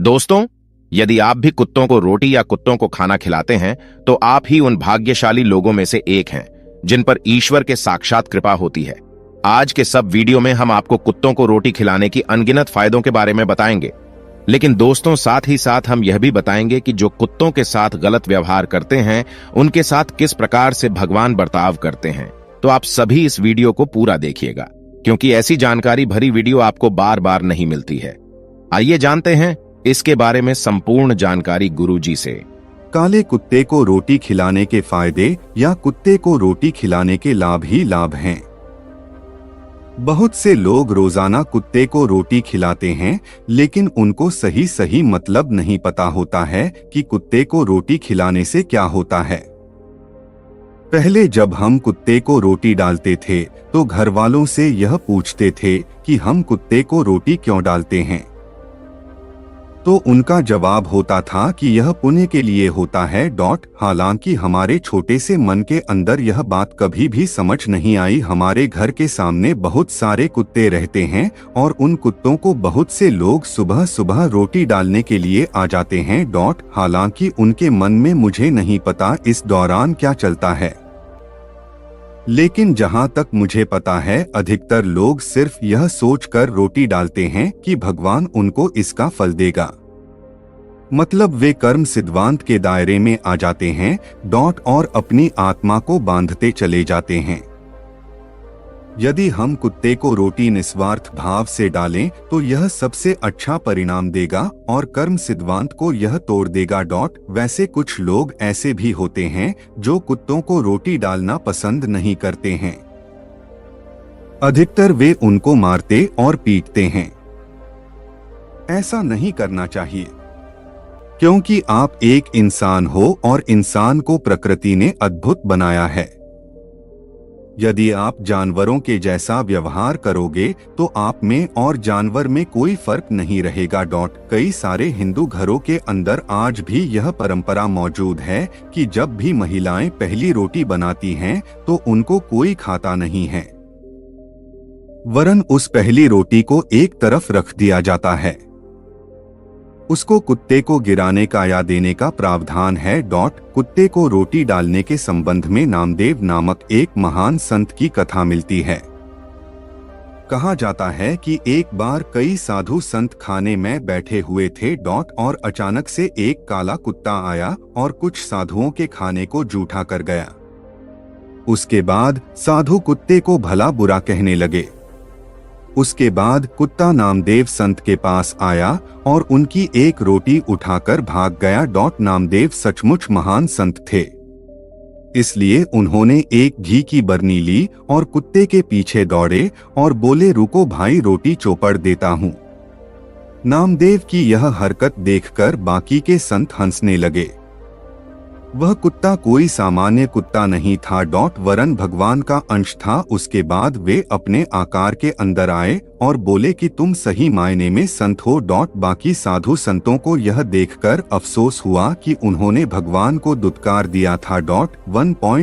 दोस्तों, यदि आप भी कुत्तों को रोटी या कुत्तों को खाना खिलाते हैं तो आप ही उन भाग्यशाली लोगों में से एक हैं जिन पर ईश्वर के साक्षात कृपा होती है। आज के सब वीडियो में हम आपको कुत्तों को रोटी खिलाने की अनगिनत फायदों के बारे में बताएंगे, लेकिन दोस्तों साथ ही साथ हम यह भी बताएंगे कि जो कुत्तों के साथ गलत व्यवहार करते हैं उनके साथ किस प्रकार से भगवान बर्ताव करते हैं। तो आप सभी इस वीडियो को पूरा देखिएगा, क्योंकि ऐसी जानकारी भरी वीडियो आपको बार बार नहीं मिलती है। आइए जानते हैं इसके बारे में संपूर्ण जानकारी गुरुजी से। काले कुत्ते को रोटी खिलाने के फायदे या कुत्ते को रोटी खिलाने के लाभ ही लाभ हैं। बहुत से लोग रोजाना कुत्ते को रोटी खिलाते हैं, लेकिन उनको सही मतलब नहीं पता होता है कि कुत्ते को रोटी खिलाने से क्या होता है। पहले जब हम कुत्ते को रोटी डालते थे तो घर वालों से यह पूछते थे कि हम कुत्ते को रोटी क्यों डालते हैं, तो उनका जवाब होता था कि यह पुण्य के लिए होता है। हालांकि हमारे छोटे से मन के अंदर यह बात कभी भी समझ नहीं आई। हमारे घर के सामने बहुत सारे कुत्ते रहते हैं और उन कुत्तों को बहुत से लोग सुबह सुबह रोटी डालने के लिए आ जाते हैं। हालांकि उनके मन में मुझे नहीं पता इस दौरान क्या चलता है, लेकिन जहां तक मुझे पता है अधिकतर लोग सिर्फ यह सोचकर रोटी डालते हैं कि भगवान उनको इसका फल देगा। मतलब वे कर्म सिद्धांत के दायरे में आ जाते हैं और अपनी आत्मा को बांधते चले जाते हैं। यदि हम कुत्ते को रोटी निस्वार्थ भाव से डालें तो यह सबसे अच्छा परिणाम देगा और कर्म सिद्धांत को यह तोड़ देगा। वैसे कुछ लोग ऐसे भी होते हैं जो कुत्तों को रोटी डालना पसंद नहीं करते हैं। अधिकतर वे उनको मारते और पीटते हैं। ऐसा नहीं करना चाहिए, क्योंकि आप एक इंसान हो और इंसान को प्रकृति ने अद्भुत बनाया है। यदि आप जानवरों के जैसा व्यवहार करोगे तो आप में और जानवर में कोई फर्क नहीं रहेगा। कई सारे हिंदू घरों के अंदर आज भी यह परंपरा मौजूद है कि जब भी महिलाएं पहली रोटी बनाती हैं तो उनको कोई खाता नहीं है, वरन उस पहली रोटी को एक तरफ रख दिया जाता है। उसको कुत्ते को गिराने का या देने का प्रावधान है। कुत्ते को रोटी डालने के संबंध में नामदेव नामक एक महान संत की कथा मिलती है। कहा जाता है कि एक बार कई साधु संत खाने में बैठे हुए थे और अचानक से एक काला कुत्ता आया और कुछ साधुओं के खाने को जूठा कर गया। उसके बाद साधु कुत्ते को भला बुरा कहने लगे। उसके बाद कुत्ता नामदेव संत के पास आया और उनकी एक रोटी उठाकर भाग गया। नामदेव सचमुच महान संत थे, इसलिए उन्होंने एक घी की बरनी ली और कुत्ते के पीछे दौड़े और बोले, रुको भाई, रोटी चौपड़ देता हूँ। नामदेव की यह हरकत देखकर बाकी के संत हंसने लगे। वह कुत्ता कोई सामान्य कुत्ता नहीं था वरन भगवान का अंश था। उसके बाद वे अपने आकार के अंदर आए और बोले कि तुम सही मायने में संत हो। बाकी साधु संतों को यह देखकर अफसोस हुआ कि उन्होंने भगवान को दुत्कार दिया था।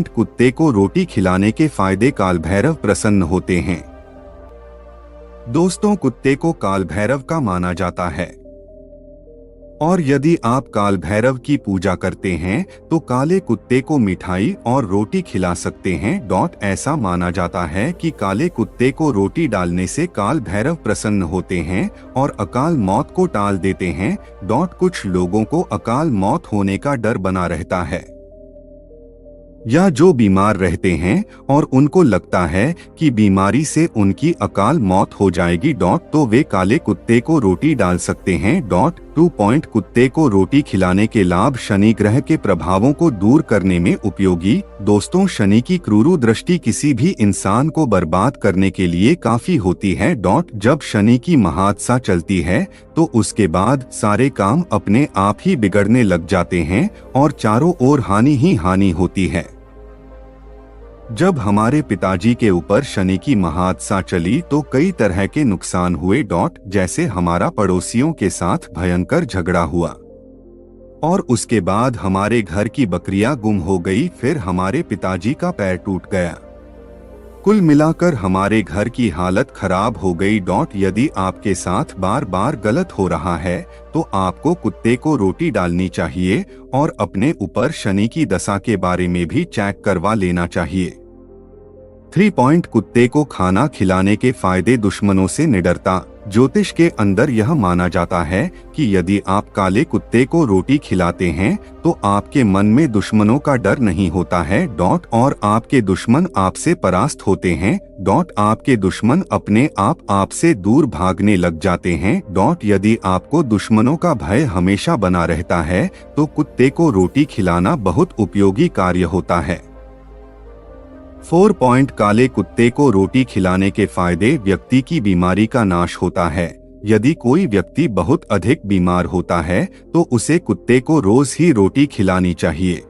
कुत्ते को रोटी खिलाने के फायदे। काल भैरव प्रसन्न होते हैं। दोस्तों, कुत्ते को काल भैरव का माना जाता है और यदि आप काल भैरव की पूजा करते हैं तो काले कुत्ते को मिठाई और रोटी खिला सकते हैं। ऐसा माना जाता है कि काले कुत्ते को रोटी डालने से काल भैरव प्रसन्न होते हैं और अकाल मौत को टाल देते हैं। कुछ लोगों को अकाल मौत होने का डर बना रहता है, या जो बीमार रहते हैं और उनको लगता है कि बीमारी से उनकी अकाल मौत हो जाएगी तो वे काले कुत्ते को रोटी डाल सकते हैं। कुत्ते को रोटी खिलाने के लाभ। शनि ग्रह के प्रभावों को दूर करने में उपयोगी। दोस्तों, शनि की क्रूर दृष्टि किसी भी इंसान को बर्बाद करने के लिए काफी होती है। जब शनि की महादशा चलती है तो उसके बाद सारे काम अपने आप ही बिगड़ने लग जाते हैं और चारों ओर हानि ही हानि होती है। जब हमारे पिताजी के ऊपर शनि की महादशा चली तो कई तरह के नुकसान हुए। जैसे हमारा पड़ोसियों के साथ भयंकर झगड़ा हुआ और उसके बाद हमारे घर की बकरियां गुम हो गई। फिर हमारे पिताजी का पैर टूट गया। कुल मिलाकर हमारे घर की हालत खराब हो गई। यदि आपके साथ बार बार गलत हो रहा है तो आपको कुत्ते को रोटी डालनी चाहिए और अपने ऊपर शनि की दशा के बारे में भी चेक करवा लेना चाहिए। 3 पॉइंट कुत्ते को खाना खिलाने के फायदे। दुश्मनों से निडरता। ज्योतिष के अंदर यह माना जाता है कि यदि आप काले कुत्ते को रोटी खिलाते हैं तो आपके मन में दुश्मनों का डर नहीं होता है। और आपके दुश्मन आपसे परास्त होते हैं। आपके दुश्मन अपने आप आपसे दूर भागने लग जाते हैं। यदि आपको दुश्मनों का भय हमेशा बना रहता है तो कुत्ते को रोटी खिलाना बहुत उपयोगी कार्य होता है। 4 पॉइंट काले कुत्ते को रोटी खिलाने के फायदे। व्यक्ति की बीमारी का नाश होता है। यदि कोई व्यक्ति बहुत अधिक बीमार होता है तो उसे कुत्ते को रोज ही रोटी खिलानी चाहिए।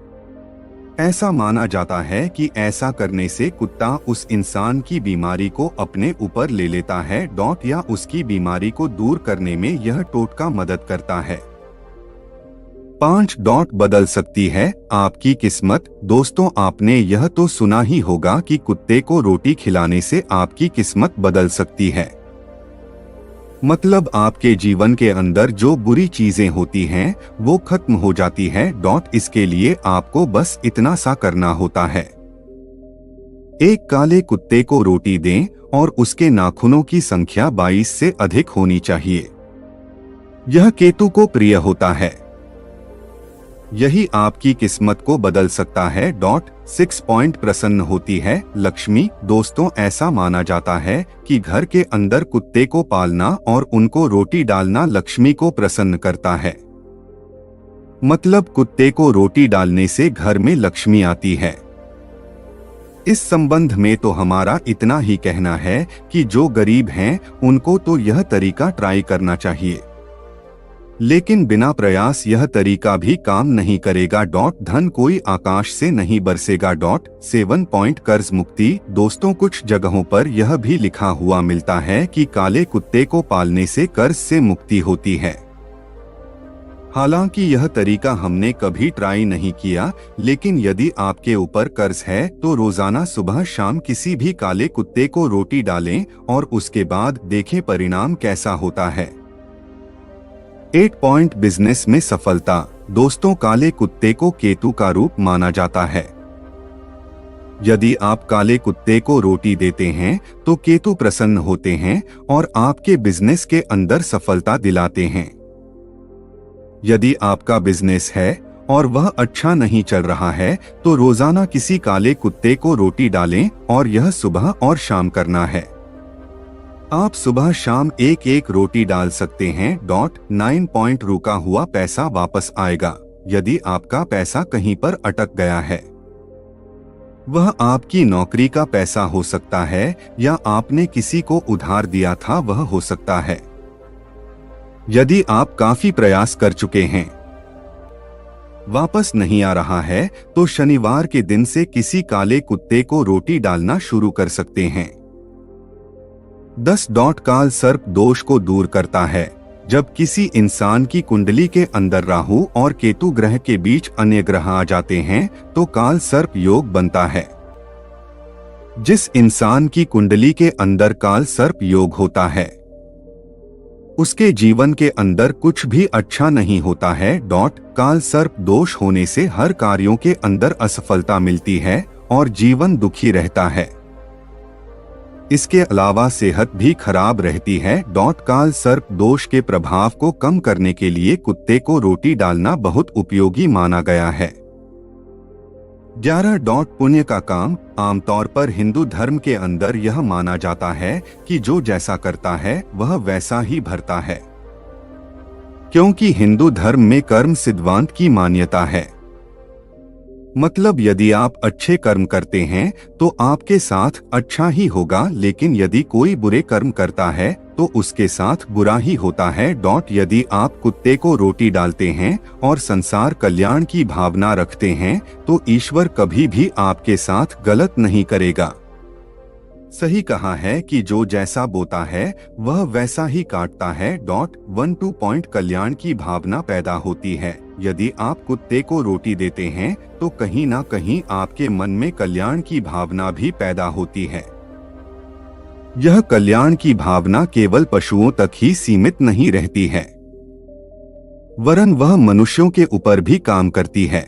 ऐसा माना जाता है कि ऐसा करने से कुत्ता उस इंसान की बीमारी को अपने ऊपर ले लेता है। या उसकी बीमारी को दूर करने में यह टोटका मदद करता है। 5. बदल सकती है आपकी किस्मत। दोस्तों, आपने यह तो सुना ही होगा कि कुत्ते को रोटी खिलाने से आपकी किस्मत बदल सकती है। मतलब आपके जीवन के अंदर जो बुरी चीजें होती हैं वो खत्म हो जाती है। इसके लिए आपको बस इतना सा करना होता है। एक काले कुत्ते को रोटी दें और उसके नाखूनों की संख्या 22 से अधिक होनी चाहिए। यह केतु को प्रिय होता है। यही आपकी किस्मत को बदल सकता है। 6 पॉइंट प्रसन्न होती है लक्ष्मी। दोस्तों, ऐसा माना जाता है कि घर के अंदर कुत्ते को पालना और उनको रोटी डालना लक्ष्मी को प्रसन्न करता है। मतलब कुत्ते को रोटी डालने से घर में लक्ष्मी आती है। इस संबंध में तो हमारा इतना ही कहना है कि जो गरीब हैं उनको तो यह तरीका ट्राई करना चाहिए, लेकिन बिना प्रयास यह तरीका भी काम नहीं करेगा। धन कोई आकाश से नहीं बरसेगा। 7 पॉइंट कर्ज मुक्ति। दोस्तों, कुछ जगहों पर यह भी लिखा हुआ मिलता है कि काले कुत्ते को पालने से कर्ज से मुक्ति होती है। हालांकि यह तरीका हमने कभी ट्राई नहीं किया, लेकिन यदि आपके ऊपर कर्ज है तो रोजाना सुबह शाम किसी भी काले कुत्ते को रोटी डालें और उसके बाद देखें परिणाम कैसा होता है। 8 पॉइंट बिजनेस में सफलता। दोस्तों, काले कुत्ते को केतु का रूप माना जाता है। यदि आप काले कुत्ते को रोटी देते हैं तो केतु प्रसन्न होते हैं और आपके बिजनेस के अंदर सफलता दिलाते हैं। यदि आपका बिजनेस है और वह अच्छा नहीं चल रहा है तो रोजाना किसी काले कुत्ते को रोटी डालें और यह सुबह और शाम करना है। आप सुबह शाम एक रोटी डाल सकते हैं। 9 पॉइंट रुका हुआ पैसा वापस आएगा। यदि आपका पैसा कहीं पर अटक गया है, वह आपकी नौकरी का पैसा हो सकता है या आपने किसी को उधार दिया था वह हो सकता है। यदि आप काफी प्रयास कर चुके हैं, वापस नहीं आ रहा है तो शनिवार के दिन से किसी काले कुत्ते को रोटी डालना शुरू कर सकते हैं। 10. काल सर्प दोष को दूर करता है। जब किसी इंसान की कुंडली के अंदर राहु और केतु ग्रह के बीच अन्य ग्रह आ जाते हैं तो काल सर्प योग बनता है। जिस इंसान की कुंडली के अंदर काल सर्प योग होता है उसके जीवन के अंदर कुछ भी अच्छा नहीं होता है। काल सर्प दोष होने से हर कार्यों के अंदर असफलता मिलती है और जीवन दुखी रहता है। इसके अलावा सेहत भी खराब रहती है। काल सर्प दोष के प्रभाव को कम करने के लिए कुत्ते को रोटी डालना बहुत उपयोगी माना गया है। 11. पुण्य का काम। आमतौर पर हिंदू धर्म के अंदर यह माना जाता है कि जो जैसा करता है वह वैसा ही भरता है, क्योंकि हिंदू धर्म में कर्म सिद्धांत की मान्यता है। मतलब यदि आप अच्छे कर्म करते हैं तो आपके साथ अच्छा ही होगा, लेकिन यदि कोई बुरे कर्म करता है तो उसके साथ बुरा ही होता है। यदि आप कुत्ते को रोटी डालते हैं और संसार कल्याण की भावना रखते हैं तो ईश्वर कभी भी आपके साथ गलत नहीं करेगा। सही कहा है कि जो जैसा बोता है वह वैसा ही काटता है। 1-2 पॉइंट कल्याण की भावना पैदा होती है। यदि आप कुत्ते को रोटी देते हैं तो कहीं ना कहीं आपके मन में कल्याण की भावना भी पैदा होती है। यह कल्याण की भावना केवल पशुओं तक ही सीमित नहीं रहती है, वरन वह मनुष्यों के ऊपर भी काम करती है।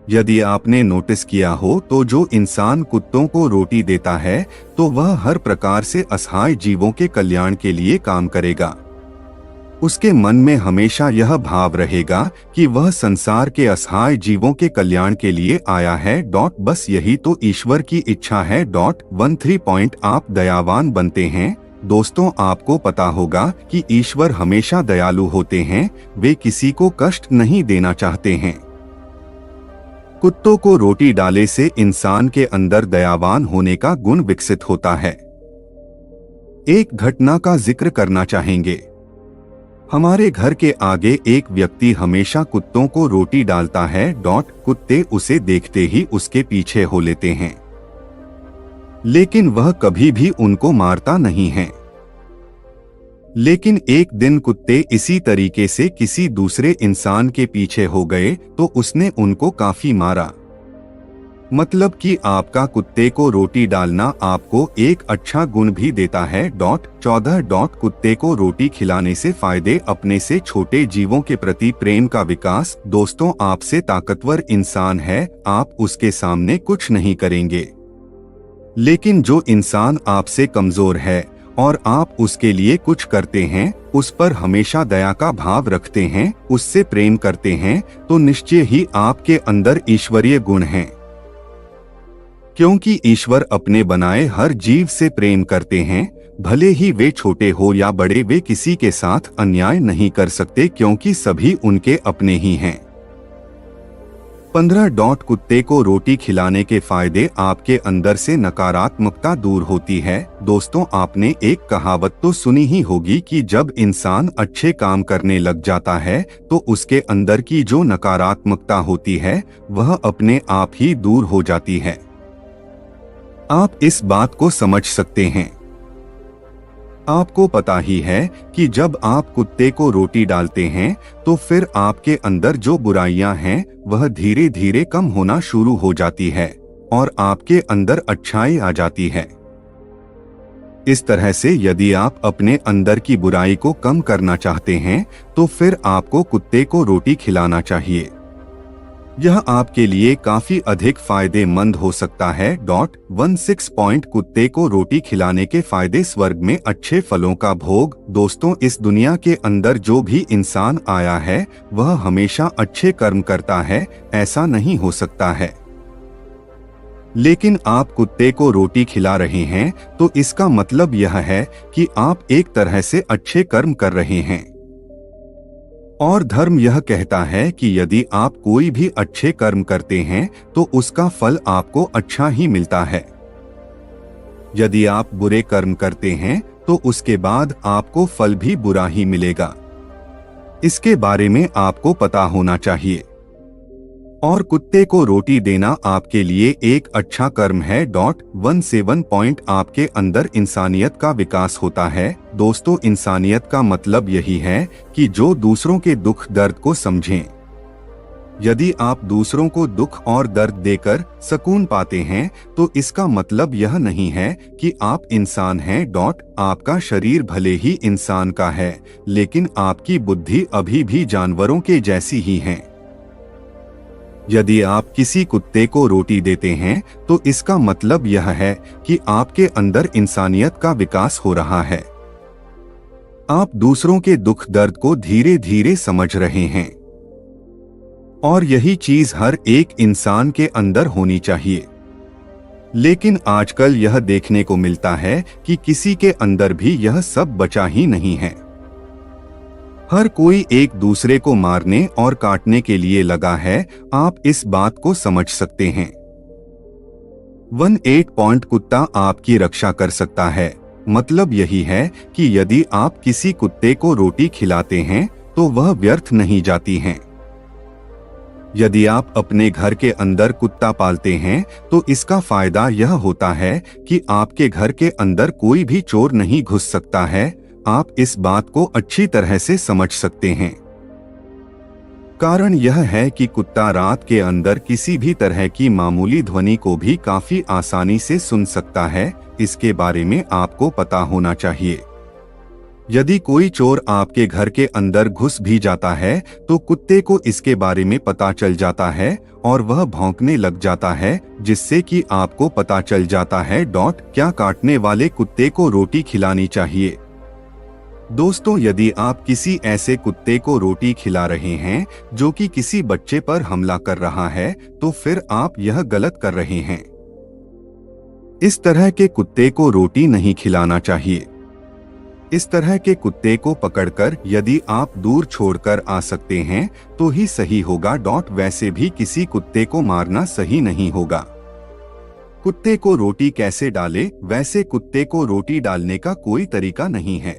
यदि आपने नोटिस किया हो तो जो इंसान कुत्तों को रोटी देता है तो वह हर प्रकार से असहाय जीवों के कल्याण के लिए काम करेगा। उसके मन में हमेशा यह भाव रहेगा कि वह संसार के असहाय जीवों के कल्याण के लिए आया है। बस यही तो ईश्वर की इच्छा है। 13 आप दयावान बनते हैं। दोस्तों, आपको पता होगा कि ईश्वर हमेशा दयालु होते हैं, वे किसी को कष्ट नहीं देना चाहते हैं। कुत्तों को रोटी डाले से इंसान के अंदर दयावान होने का गुण विकसित होता है। एक घटना का जिक्र करना चाहेंगे। हमारे घर के आगे एक व्यक्ति हमेशा कुत्तों को रोटी डालता है। कुत्ते उसे देखते ही उसके पीछे हो लेते हैं, लेकिन वह कभी भी उनको मारता नहीं है। लेकिन एक दिन कुत्ते इसी तरीके से किसी दूसरे इंसान के पीछे हो गए तो उसने उनको काफी मारा। मतलब कि आपका कुत्ते को रोटी डालना आपको एक अच्छा गुण भी देता है। 14 कुत्ते को रोटी खिलाने से फायदे। अपने से छोटे जीवों के प्रति प्रेम का विकास। दोस्तों, आपसे ताकतवर इंसान है, आप उसके सामने कुछ नहीं करेंगे, लेकिन जो इंसान आपसे कमजोर है और आप उसके लिए कुछ करते हैं, उस पर हमेशा दया का भाव रखते हैं, उससे प्रेम करते हैं, तो निश्चय ही आपके अंदर ईश्वरीय गुण हैं। क्योंकि ईश्वर अपने बनाए हर जीव से प्रेम करते हैं, भले ही वे छोटे हो या बड़े, वे किसी के साथ अन्याय नहीं कर सकते क्योंकि सभी उनके अपने ही हैं। 15 कुत्ते को रोटी खिलाने के फायदे। आपके अंदर से नकारात्मकता दूर होती है। दोस्तों, आपने एक कहावत तो सुनी ही होगी कि जब इंसान अच्छे काम करने लग जाता है तो उसके अंदर की जो नकारात्मकता होती है वह अपने आप ही दूर हो जाती है। आप इस बात को समझ सकते हैं। आपको पता ही है कि जब आप कुत्ते को रोटी डालते हैं तो फिर आपके अंदर जो बुराइयां हैं वह धीरे धीरे कम होना शुरू हो जाती है और आपके अंदर अच्छाई आ जाती है। इस तरह से यदि आप अपने अंदर की बुराई को कम करना चाहते हैं तो फिर आपको कुत्ते को रोटी खिलाना चाहिए। यह आपके लिए काफी अधिक फायदेमंद हो सकता है। 16 कुत्ते को रोटी खिलाने के फायदे। स्वर्ग में अच्छे फलों का भोग। दोस्तों, इस दुनिया के अंदर जो भी इंसान आया है वह हमेशा अच्छे कर्म करता है, ऐसा नहीं हो सकता है। लेकिन आप कुत्ते को रोटी खिला रहे हैं तो इसका मतलब यह है कि आप एक तरह से अच्छे कर्म कर रहे हैं। और धर्म यह कहता है कि यदि आप कोई भी अच्छे कर्म करते हैं तो उसका फल आपको अच्छा ही मिलता है। यदि आप बुरे कर्म करते हैं तो उसके बाद आपको फल भी बुरा ही मिलेगा। इसके बारे में आपको पता होना चाहिए। और कुत्ते को रोटी देना आपके लिए एक अच्छा कर्म है। 17 आपके अंदर इंसानियत का विकास होता है। दोस्तों, इंसानियत का मतलब यही है कि जो दूसरों के दुख दर्द को समझें। यदि आप दूसरों को दुख और दर्द देकर सुकून पाते हैं तो इसका मतलब यह नहीं है कि आप इंसान हैं। आपका शरीर भले ही इंसान का है, लेकिन आपकी बुद्धि अभी भी जानवरों के जैसी ही है। यदि आप किसी कुत्ते को रोटी देते हैं तो इसका मतलब यह है कि आपके अंदर इंसानियत का विकास हो रहा है। आप दूसरों के दुख दर्द को धीरे धीरे समझ रहे हैं और यही चीज हर एक इंसान के अंदर होनी चाहिए। लेकिन आजकल यह देखने को मिलता है कि किसी के अंदर भी यह सब बचा ही नहीं है। हर कोई एक दूसरे को मारने और काटने के लिए लगा है। आप इस बात को समझ सकते हैं। 18 कुत्ता आपकी रक्षा कर सकता है। मतलब यही है कि यदि आप किसी कुत्ते को रोटी खिलाते हैं तो वह व्यर्थ नहीं जाती हैं। यदि आप अपने घर के अंदर कुत्ता पालते हैं तो इसका फायदा यह होता है कि आपके घर के अंदर कोई भी चोर नहीं घुस सकता है। आप इस बात को अच्छी तरह से समझ सकते हैं। कारण यह है कि कुत्ता रात के अंदर किसी भी तरह की मामूली ध्वनि को भी काफी आसानी से सुन सकता है। इसके बारे में आपको पता होना चाहिए। यदि कोई चोर आपके घर के अंदर घुस भी जाता है तो कुत्ते को इसके बारे में पता चल जाता है और वह भौंकने लग जाता है, जिससे कि आपको पता चल जाता है क्या काटने वाले कुत्ते को रोटी खिलानी चाहिए। दोस्तों, यदि आप किसी ऐसे कुत्ते को रोटी खिला रहे हैं जो कि किसी बच्चे पर हमला कर रहा है, तो फिर आप यह गलत कर रहे हैं। इस तरह के कुत्ते को रोटी नहीं खिलाना चाहिए। इस तरह के कुत्ते को पकड़कर यदि आप दूर छोड़कर आ सकते हैं तो ही सही होगा। वैसे भी किसी कुत्ते को मारना सही नहीं होगा। कुत्ते को रोटी कैसे डालें? वैसे कुत्ते को रोटी डालने का कोई तरीका नहीं है,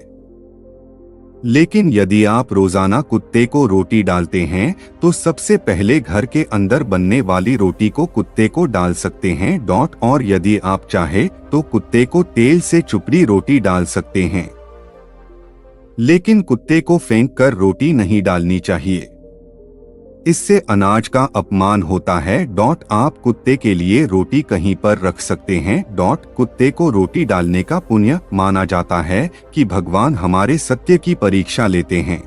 लेकिन यदि आप रोजाना कुत्ते को रोटी डालते हैं तो सबसे पहले घर के अंदर बनने वाली रोटी को कुत्ते को डाल सकते हैं। और यदि आप चाहे तो कुत्ते को तेल से चुपड़ी रोटी डाल सकते हैं, लेकिन कुत्ते को फेंक कर रोटी नहीं डालनी चाहिए। इससे अनाज का अपमान होता है। आप कुत्ते के लिए रोटी कहीं पर रख सकते हैं। कुत्ते को रोटी डालने का पुण्य माना जाता है कि भगवान हमारे सत्य की परीक्षा लेते हैं।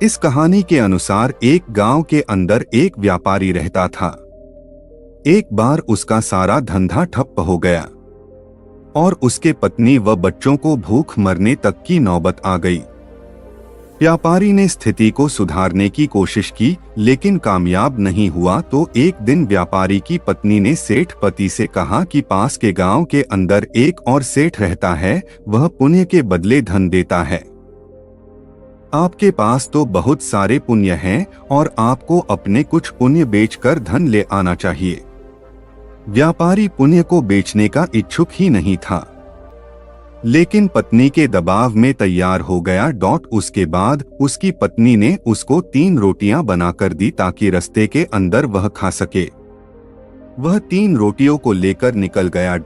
इस कहानी के अनुसार एक गांव के अंदर एक व्यापारी रहता था। एक बार उसका सारा धंधा ठप हो गया और उसके पत्नी व बच्चों को भूख मरने तक की नौबत आ गई। व्यापारी ने स्थिति को सुधारने की कोशिश की, लेकिन कामयाब नहीं हुआ। तो एक दिन व्यापारी की पत्नी ने सेठ पति से कहा कि पास के गांव के अंदर एक और सेठ रहता है, वह पुण्य के बदले धन देता है। आपके पास तो बहुत सारे पुण्य हैं और आपको अपने कुछ पुण्य बेचकर धन ले आना चाहिए। व्यापारी पुण्य को बेचने का इच्छुक ही नहीं था, लेकिन पत्नी के दबाव में तैयार हो गया। उसके बाद उसकी पत्नी ने उसको 3 रोटियां बनाकर दी ताकि रास्ते के अंदर वह खा सके। वह 3 रोटियों को लेकर निकल गया।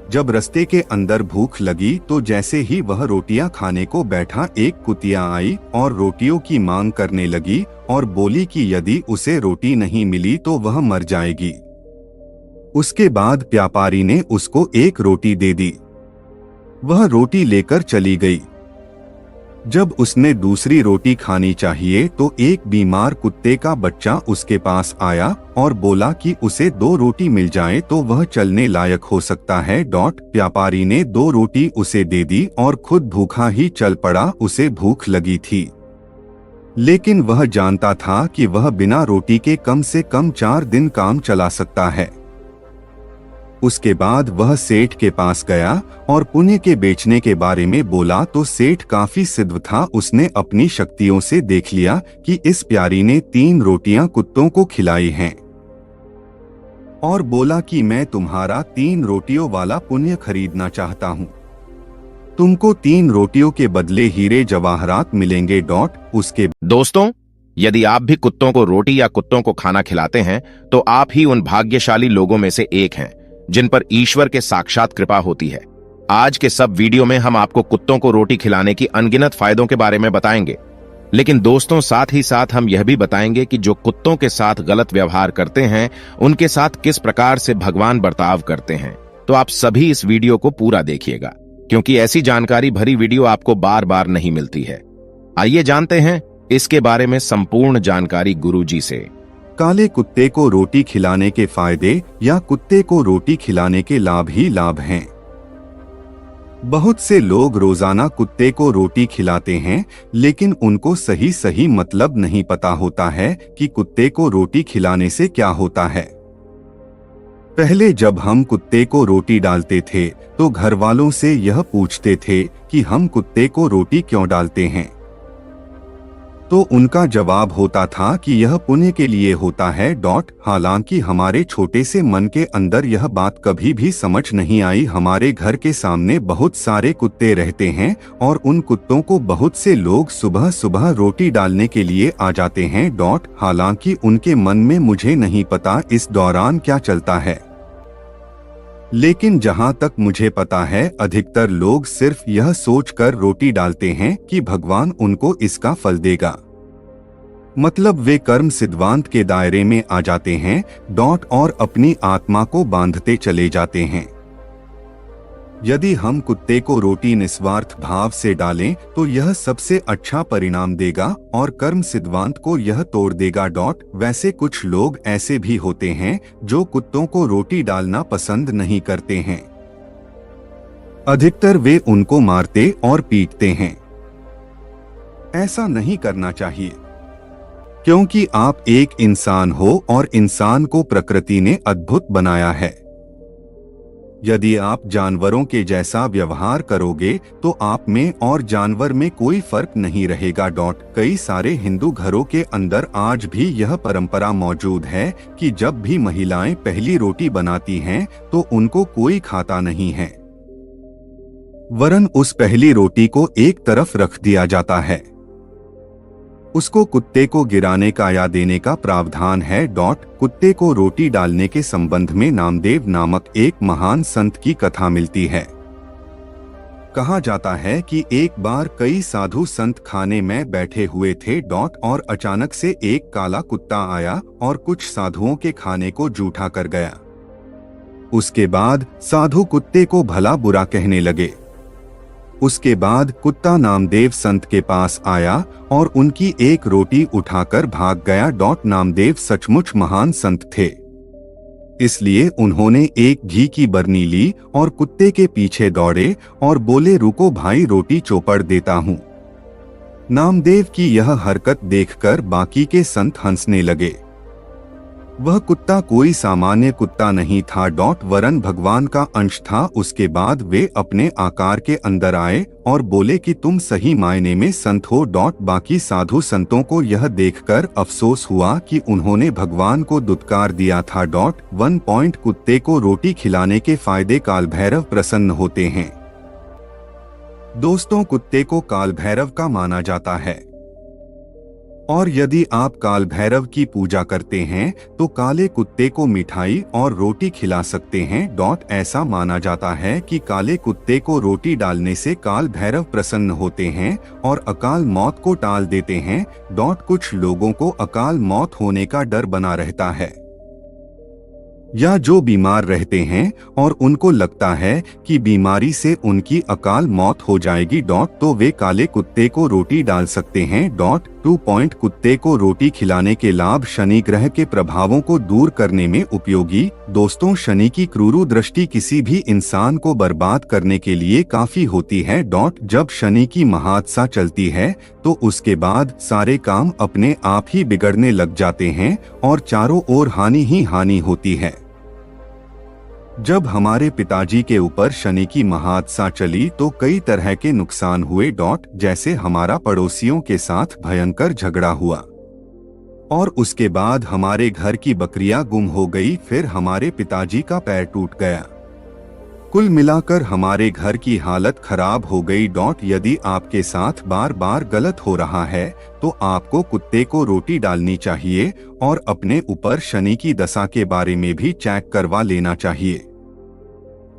जब रास्ते के अंदर भूख लगी तो जैसे ही वह रोटियां खाने को बैठा, एक कुतिया आई और रोटियों की मांग करने लगी और बोली कि यदि उसे रोटी नहीं मिली तो वह मर जाएगी। उसके बाद व्यापारी ने उसको 1 रोटी दे दी। वह रोटी लेकर चली गई। जब उसने दूसरी रोटी खानी चाहिए तो एक बीमार कुत्ते का बच्चा उसके पास आया और बोला कि उसे 2 रोटी मिल जाए तो वह चलने लायक हो सकता है। व्यापारी ने 2 रोटी उसे दे दी और खुद भूखा ही चल पड़ा। उसे भूख लगी थी, लेकिन वह जानता था कि वह बिना रोटी के कम से कम 4 दिन काम चला सकता है। उसके बाद वह सेठ के पास गया और पुण्य के बेचने के बारे में बोला तो सेठ काफी सिद्ध था। उसने अपनी शक्तियों से देख लिया कि इस प्यारी ने 3 रोटियां कुत्तों को खिलाई हैं और बोला कि मैं तुम्हारा 3 रोटियों वाला पुण्य खरीदना चाहता हूं। तुमको 3 रोटियों के बदले हीरे जवाहरात मिलेंगे। उसके दोस्तों, यदि आप भी कुत्तों को रोटी या कुत्तों को खाना खिलाते हैं तो आप ही उन भाग्यशाली लोगों में से एक हैं जिन पर ईश्वर के साक्षात कृपा होती है। आज के सब वीडियो में हम आपको कुत्तों को रोटी खिलाने की अनगिनत फायदों के बारे में बताएंगे, लेकिन दोस्तों साथ ही साथ हम यह भी बताएंगे कि जो कुत्तों के साथ गलत व्यवहार करते हैं उनके साथ किस प्रकार से भगवान बर्ताव करते हैं। तो आप सभी इस वीडियो को पूरा देखिएगा, क्योंकि ऐसी जानकारी भरी वीडियो आपको बार बार नहीं मिलती है। आइए जानते हैं इसके बारे में संपूर्ण जानकारी गुरुजी से। काले कुत्ते को रोटी खिलाने के फायदे या कुत्ते को रोटी खिलाने के लाभ ही लाभ हैं। बहुत से लोग रोजाना कुत्ते को रोटी खिलाते हैं, लेकिन उनको सही मतलब नहीं पता होता है कि कुत्ते को रोटी खिलाने से क्या होता है। पहले जब हम कुत्ते को रोटी डालते थे तो घर वालों से यह पूछते थे कि हम कुत्ते को रोटी क्यों डालते हैं, तो उनका जवाब होता था कि यह पुण्य के लिए होता है। हालांकि हमारे छोटे से मन के अंदर यह बात कभी भी समझ नहीं आई। हमारे घर के सामने बहुत सारे कुत्ते रहते हैं और उन कुत्तों को बहुत से लोग सुबह सुबह रोटी डालने के लिए आ जाते हैं। हालांकि उनके मन में मुझे नहीं पता इस दौरान क्या चलता है, लेकिन जहां तक मुझे पता है अधिकतर लोग सिर्फ यह सोचकर रोटी डालते हैं कि भगवान उनको इसका फल देगा। मतलब वे कर्म सिद्धांत के दायरे में आ जाते हैं और अपनी आत्मा को बांधते चले जाते हैं। यदि हम कुत्ते को रोटी निस्वार्थ भाव से डालें तो यह सबसे अच्छा परिणाम देगा और कर्म सिद्धांत को यह तोड़ देगा। वैसे कुछ लोग ऐसे भी होते हैं जो कुत्तों को रोटी डालना पसंद नहीं करते हैं। अधिकतर वे उनको मारते और पीटते हैं। ऐसा नहीं करना चाहिए, क्योंकि आप एक इंसान हो और इंसान को प्रकृति ने अद्भुत बनाया है। यदि आप जानवरों के जैसा व्यवहार करोगे तो आप में और जानवर में कोई फर्क नहीं रहेगा। कई सारे हिंदू घरों के अंदर आज भी यह परंपरा मौजूद है कि जब भी महिलाएं पहली रोटी बनाती हैं तो उनको कोई खाता नहीं है, वरन उस पहली रोटी को एक तरफ रख दिया जाता है। उसको कुत्ते को गिराने का या देने का प्रावधान है। कुत्ते को रोटी डालने के संबंध में नामदेव नामक एक महान संत की कथा मिलती है। कहा जाता है कि एक बार कई साधु संत खाने में बैठे हुए थे और अचानक से एक काला कुत्ता आया और कुछ साधुओं के खाने को जूठा कर गया। उसके बाद साधु कुत्ते को भला बुरा कहने लगे। उसके बाद कुत्ता नामदेव संत के पास आया और उनकी एक रोटी उठाकर भाग गया। नामदेव सचमुच महान संत थे, इसलिए उन्होंने एक घी की बरनी ली और कुत्ते के पीछे दौड़े और बोले, रुको भाई, रोटी चौपड़ देता हूँ। नामदेव की यह हरकत देखकर बाकी के संत हंसने लगे। वह कुत्ता कोई सामान्य कुत्ता नहीं था वरन भगवान का अंश था। उसके बाद वे अपने आकार के अंदर आए और बोले कि तुम सही मायने में संत हो। बाकी साधु संतों को यह देखकर अफसोस हुआ कि उन्होंने भगवान को दुत्कार दिया था। कुत्ते को रोटी खिलाने के फायदे। काल भैरव प्रसन्न होते हैं। दोस्तों, कुत्ते को काल भैरव का माना जाता है और यदि आप काल भैरव की पूजा करते हैं तो काले कुत्ते को मिठाई और रोटी खिला सकते हैं। ऐसा माना जाता है कि काले कुत्ते को रोटी डालने से काल भैरव प्रसन्न होते हैं और अकाल मौत को टाल देते हैं। कुछ लोगों को अकाल मौत होने का डर बना रहता है, या जो बीमार रहते हैं और उनको लगता है कि बीमारी से उनकी अकाल मौत हो जाएगी तो वे काले कुत्ते को रोटी डाल सकते हैं। कुत्ते को रोटी खिलाने के लाभ। शनि ग्रह के प्रभावों को दूर करने में उपयोगी। दोस्तों, शनि की क्रूर दृष्टि किसी भी इंसान को बर्बाद करने के लिए काफी होती है। जब शनि की महादशा चलती है तो उसके बाद सारे काम अपने आप ही बिगड़ने लग जाते हैं और चारों ओर हानि ही हानि होती है। जब हमारे पिताजी के ऊपर शनि की महादशा चली तो कई तरह के नुकसान हुए। जैसे हमारा पड़ोसियों के साथ भयंकर झगड़ा हुआ और उसके बाद हमारे घर की बकरियां गुम हो गई। फिर हमारे पिताजी का पैर टूट गया। कुल मिलाकर हमारे घर की हालत खराब हो गई। यदि आपके साथ बार बार गलत हो रहा है तो आपको कुत्ते को रोटी डालनी चाहिए और अपने ऊपर शनि की दशा के बारे में भी चेक करवा लेना चाहिए।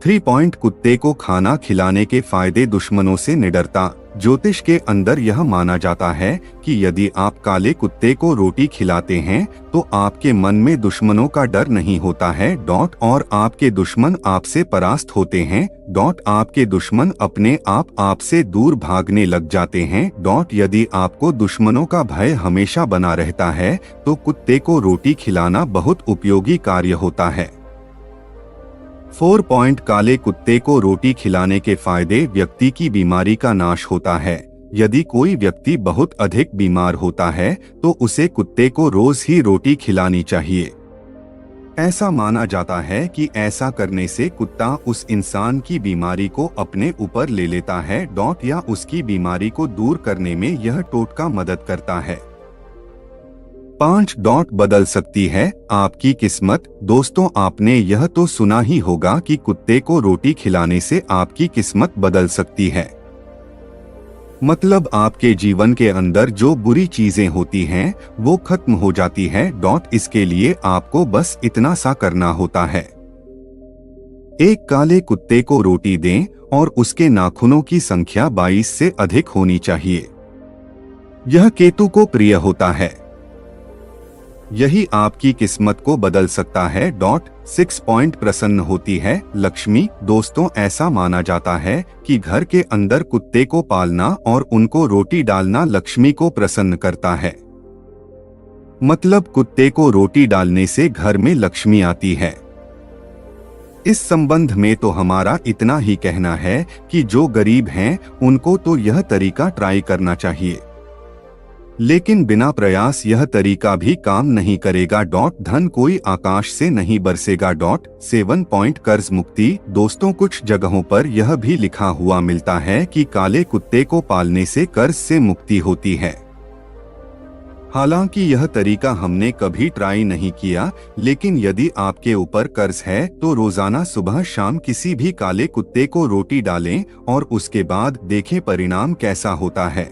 3 कुत्ते को खाना खिलाने के फायदे। दुश्मनों से निडरता। ज्योतिष के अंदर यह माना जाता है कि यदि आप काले कुत्ते को रोटी खिलाते हैं तो आपके मन में दुश्मनों का डर नहीं होता है और आपके दुश्मन आपसे परास्त होते हैं। आपके दुश्मन अपने आप आपसे दूर भागने लग जाते हैं। यदि आपको दुश्मनों का भय हमेशा बना रहता है तो कुत्ते को रोटी खिलाना बहुत उपयोगी कार्य होता है। 4 काले कुत्ते को रोटी खिलाने के फायदे। व्यक्ति की बीमारी का नाश होता है। यदि कोई व्यक्ति बहुत अधिक बीमार होता है तो उसे कुत्ते को रोज ही रोटी खिलानी चाहिए। ऐसा माना जाता है कि ऐसा करने से कुत्ता उस इंसान की बीमारी को अपने ऊपर ले लेता है या उसकी बीमारी को दूर करने में यह टोटका मदद करता है। 5 बदल सकती है आपकी किस्मत। दोस्तों, आपने यह तो सुना ही होगा कि कुत्ते को रोटी खिलाने से आपकी किस्मत बदल सकती है। मतलब आपके जीवन के अंदर जो बुरी चीजें होती हैं वो खत्म हो जाती है। इसके लिए आपको बस इतना सा करना होता है। एक काले कुत्ते को रोटी दें और उसके नाखूनों की संख्या 22 से अधिक होनी चाहिए। यह केतु को प्रिय होता है। यही आपकी किस्मत को बदल सकता है। 6 पॉइंट प्रसन्न होती है लक्ष्मी। दोस्तों, ऐसा माना जाता है कि घर के अंदर कुत्ते को पालना और उनको रोटी डालना लक्ष्मी को प्रसन्न करता है। मतलब कुत्ते को रोटी डालने से घर में लक्ष्मी आती है। इस संबंध में तो हमारा इतना ही कहना है कि जो गरीब हैं उनको तो यह तरीका ट्राई करना चाहिए, लेकिन बिना प्रयास यह तरीका भी काम नहीं करेगा। धन कोई आकाश से नहीं बरसेगा। 7 पॉइंट कर्ज मुक्ति। दोस्तों, कुछ जगहों पर यह भी लिखा हुआ मिलता है कि काले कुत्ते को पालने से कर्ज से मुक्ति होती है। हालांकि यह तरीका हमने कभी ट्राई नहीं किया, लेकिन यदि आपके ऊपर कर्ज है तो रोजाना सुबह शाम किसी भी काले कुत्ते को रोटी डालें और उसके बाद देखें परिणाम कैसा होता है।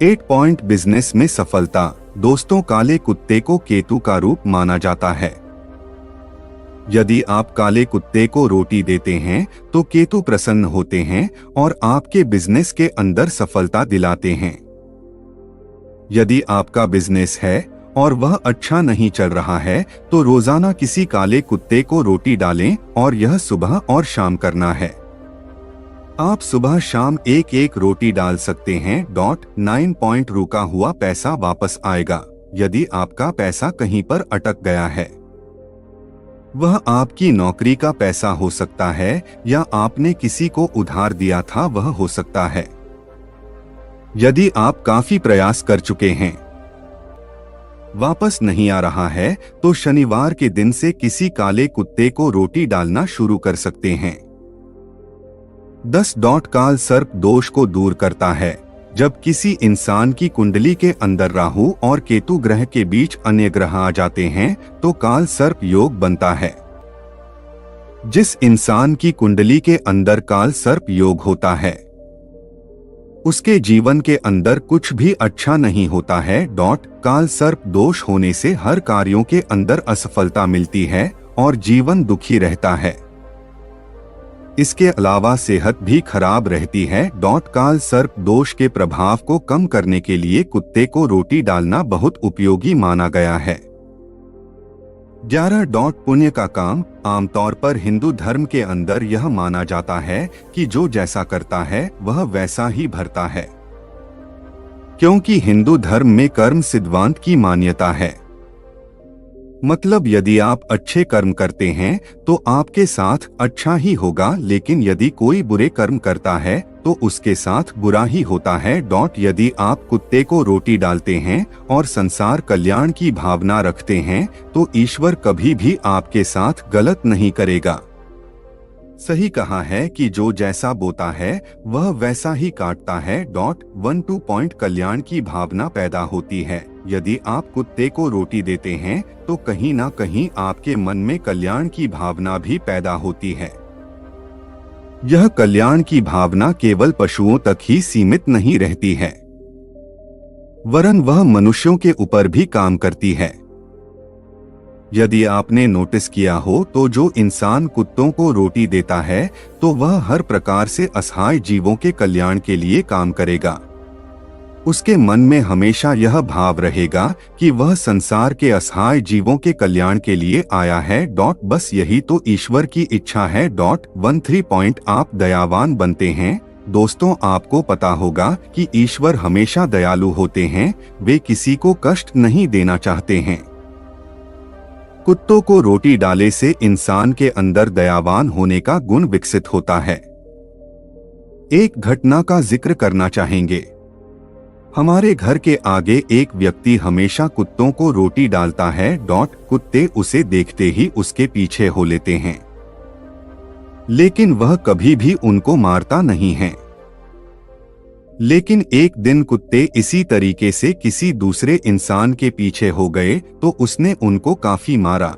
8 पॉइंट बिजनेस में सफलता। दोस्तों, काले कुत्ते को केतु का रूप माना जाता है। यदि आप काले कुत्ते को रोटी देते हैं तो केतु प्रसन्न होते हैं और आपके बिजनेस के अंदर सफलता दिलाते हैं। यदि आपका बिजनेस है और वह अच्छा नहीं चल रहा है तो रोजाना किसी काले कुत्ते को रोटी डालें और यह सुबह और शाम करना है। आप सुबह शाम एक रोटी डाल सकते हैं। 9 पॉइंट रुका हुआ पैसा वापस आएगा। यदि आपका पैसा कहीं पर अटक गया है, वह आपकी नौकरी का पैसा हो सकता है या आपने किसी को उधार दिया था वह हो सकता है। यदि आप काफी प्रयास कर चुके हैं, वापस नहीं आ रहा है, तो शनिवार के दिन से किसी काले कुत्ते को रोटी डालना शुरू कर सकते हैं। 10 काल सर्प दोष को दूर करता है। जब किसी इंसान की कुंडली के अंदर राहु और केतु ग्रह के बीच अन्य ग्रह आ जाते हैं तो काल सर्प योग बनता है। जिस इंसान की कुंडली के अंदर काल सर्प योग होता है उसके जीवन के अंदर कुछ भी अच्छा नहीं होता है। काल सर्प दोष होने से हर कार्यों के अंदर असफलता मिलती है और जीवन दुखी रहता है। इसके अलावा सेहत भी खराब रहती है। काल सर्प दोष के प्रभाव को कम करने के लिए कुत्ते को रोटी डालना बहुत उपयोगी माना गया है। 11 पुण्य का काम। आमतौर पर हिंदू धर्म के अंदर यह माना जाता है कि जो जैसा करता है वह वैसा ही भरता है, क्योंकि हिंदू धर्म में कर्म सिद्धांत की मान्यता है। मतलब यदि आप अच्छे कर्म करते हैं तो आपके साथ अच्छा ही होगा, लेकिन यदि कोई बुरे कर्म करता है तो उसके साथ बुरा ही होता है। यदि आप कुत्ते को रोटी डालते हैं और संसार कल्याण की भावना रखते हैं तो ईश्वर कभी भी आपके साथ गलत नहीं करेगा। सही कहा है कि जो जैसा बोता है वह वैसा ही काटता है। 12 पॉइंट कल्याण की भावना पैदा होती है। यदि आप कुत्ते को रोटी देते हैं तो कहीं ना कहीं आपके मन में कल्याण की भावना भी पैदा होती है। यह कल्याण की भावना केवल पशुओं तक ही सीमित नहीं रहती है, वरन वह मनुष्यों के ऊपर भी काम करती है। यदि आपने नोटिस किया हो तो जो इंसान कुत्तों को रोटी देता है तो वह हर प्रकार से असहाय जीवों के कल्याण के लिए काम करेगा। उसके मन में हमेशा यह भाव रहेगा कि वह संसार के असहाय जीवों के कल्याण के लिए आया है। बस यही तो ईश्वर की इच्छा है। 13 पॉइंट आप दयावान बनते हैं। दोस्तों, आपको पता होगा कि ईश्वर हमेशा दयालु होते हैं, वे किसी को कष्ट नहीं देना चाहते हैं। कुत्तों को रोटी डाले से इंसान के अंदर दयावान होने का गुण विकसित होता है। एक घटना का जिक्र करना चाहेंगे। हमारे घर के आगे एक व्यक्ति हमेशा कुत्तों को रोटी डालता है। कुत्ते उसे देखते ही उसके पीछे हो लेते हैं, लेकिन वह कभी भी उनको मारता नहीं है। लेकिन एक दिन कुत्ते इसी तरीके से किसी दूसरे इंसान के पीछे हो गए तो उसने उनको काफी मारा।